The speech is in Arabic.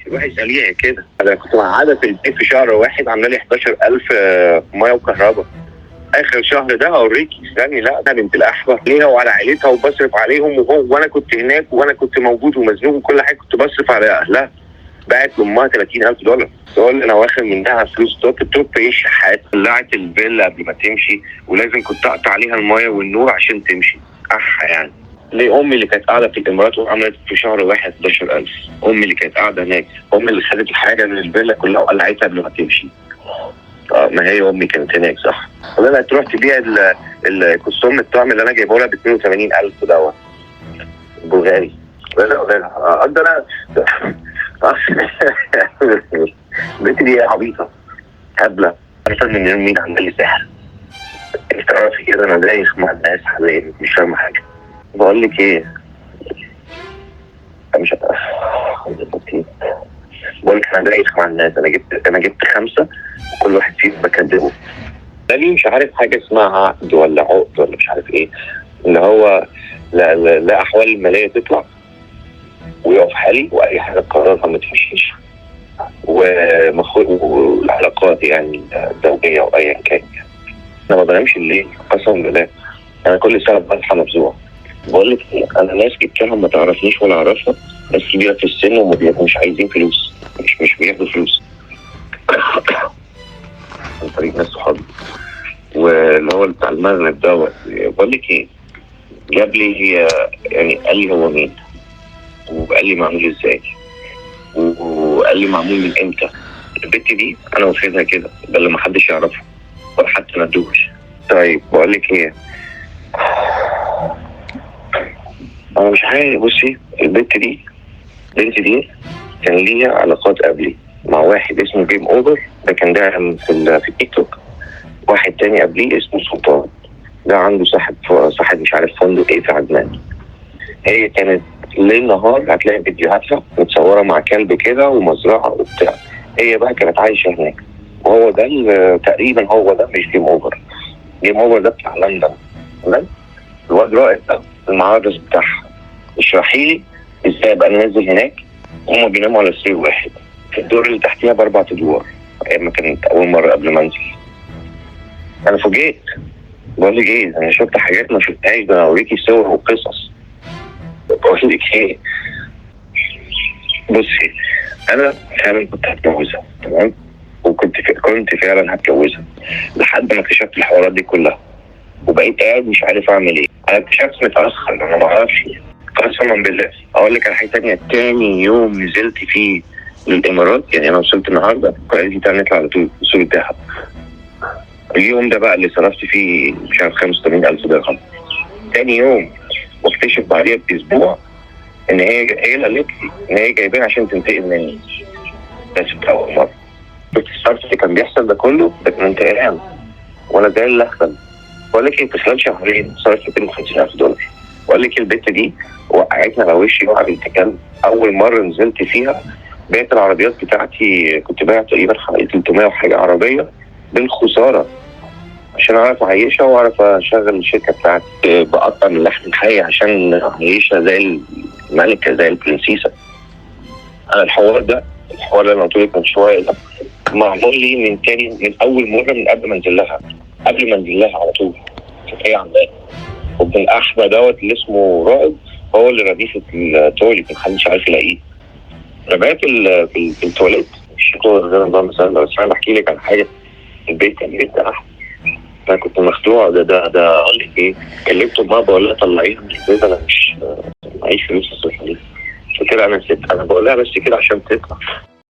روح اساليها كده. انا كنت قاعده في البيت في شهر واحد عامله لي 11,000 ميه وكهرباء. اخر شهر ده اوريكي استني. لا ده بنت الاحبه ليها وعلى عيلتها وبصرف عليهم وانا كنت هناك وانا كنت موجود ومزنوق وكل حاجه كنت بصرف على اهلها. بعت لامها $30,000 تقول انا واخد منها فلوس توب ايه شحات. طلعت الفيلا قبل ما تمشي ولازم كنت اقطع عليها الميه والنور عشان تمشي. يعني ليه امي اللي كانت قاعده في الامارات وعملت في شهر واحد 11,000. امي اللي كانت قاعده هناك، امي اللي خدت الحاجه من الفيلا كلها وقلعتها قبل ما تمشي. ما هي امي كانت هناك صح. ولا تروح تبيع الكوستوم الطعم اللي انا جايبه لها ب 82,000 دوت بلغاري. لا اقدر البنت دي عبيطه هبله. عارفه ان مين عمل لي سحر؟ انت تعرفي كده انا دايخ مع الناس حاليا مش فاهمه حاجه. بقول لك ايه، مش بقول لك انا دايخ مع الناس. انا جبت 5 وكل واحد فيهم بكدبه. ده ليه مش عارف حاجه اسمها عقد ولا عقد ولا مش عارف ايه، اللي هو لا احوال الماليه تطلع ويقف حالي واي حاجه قرارها ما تمشيش والعلاقات يعني الزوجيه او ايا كان. انا ما بنامش الليل قسما بالله. انا كل سنه بصحى مفزوع. بقول لك انا ناس جبتهم ما تعرفنيش ولا اعرفها، ناس كبيره في السن ومش عايزين فلوس، مش بياخدوا فلوس عن طريق ناس صحابي. واللي هو بتاع المغرب دوت بقول لك ايه، جاب لي يعني قال لي هو مين وقال لي معمول ازاي وقال لي معمول من امتى. البت دي انا واخدها كده ده اللي ما حدش يعرفه ولا حتى ندوش. طيب بقول لك ايه، انا مش عارف. بصي البنت دي كان ليها علاقات قبلي مع واحد اسمه جيم اوفر، ده كان داعم في التيك توك. واحد تاني قبليه اسمه سلطان، ده عنده صاحب مش عارف فندق ايه في عدنان. هي كانت ليل نهار هتلاقي فيديوهاتها متصوره مع كلب كده ومزرعه وبتاع. هي بقى كانت عايشه هناك، وهو ده تقريبا هو ده مش جيم اوفر. جيم اوفر ده بتاع لندن. الواد رائد ده المعرض بتاعها. اشرحي لي ازاي ابقى نازل هناك هما بيناموا على سرير واحد في الدور اللي تحتيها ب4 ادوار. ايام ما كانت اول مره قبل ما انزل انا فوجئت. بقول لك ايه، انا شفت حاجات ما شفتهاش، ده انا اوريكي صور وقصص. بقول لك ايه، بصي انا فعلا كنت هتجوزها تمام، وكنت فعلا هتجوزها لحد ما اكتشفت الحوارات دي كلها وبقيت قاعد مش عارف اعمل ايه. انا اكتشفت متاخر، انا ما اعرفش قسما بالله. اقول لك على حاجه ثانيه، تاني يوم نزلت فيه للامارات، يعني انا وصلت النهارده قال لي تعالى نطلع على طول سوق الذهب. اليوم ده بقى اللي صرفت فيه مش عارف 85,000 درهم. تاني يوم واكتشف بعديها باسبوع ان هي اللي قالت لي ان هي جايباني عشان تنتقم مني. بس اول مره شفت الصرف اللي كان بيحصل ده كله، ده كان انتقام وانا زي اللي احسن. بقول لك ايه، في خلال شهرين صرفت 250,000 دولار. بقول لك البت دي وقعتني على وشي وقع بنت كلب. اول مره نزلت فيها بعت العربيات بتاعتي، كنت بايع تقريبا حوالي 300 وحاجه عربيه بالخساره عشان اعرف اعيشها واعرف اشغل الشركه بتاعتي. بقطع من لحم الحي عشان اعيشها زي الملكه زي البرنسيسه. انا الحوار اللي انا قلت لك من شويه ده معمول لي من اول مره من قبل ما انزل لها على طول. هي عاملاه وابن الاحمى دوت اللي اسمه رائد هو اللي رديف التواليت محدش عارف يلاقيه. رميت في التواليت مش غير نظام مثلا. بس انا بحكي لك عن حاجه، البيت كان بيت احمد. انا كنت مخدوع. ده اقول لك ايه، كلمته بابا بقول لها طلعيها من البيت، انا مش معيش فلوس اصرف عليها. قلت لها انا ست، انا بقول لها بس كده عشان تطلع.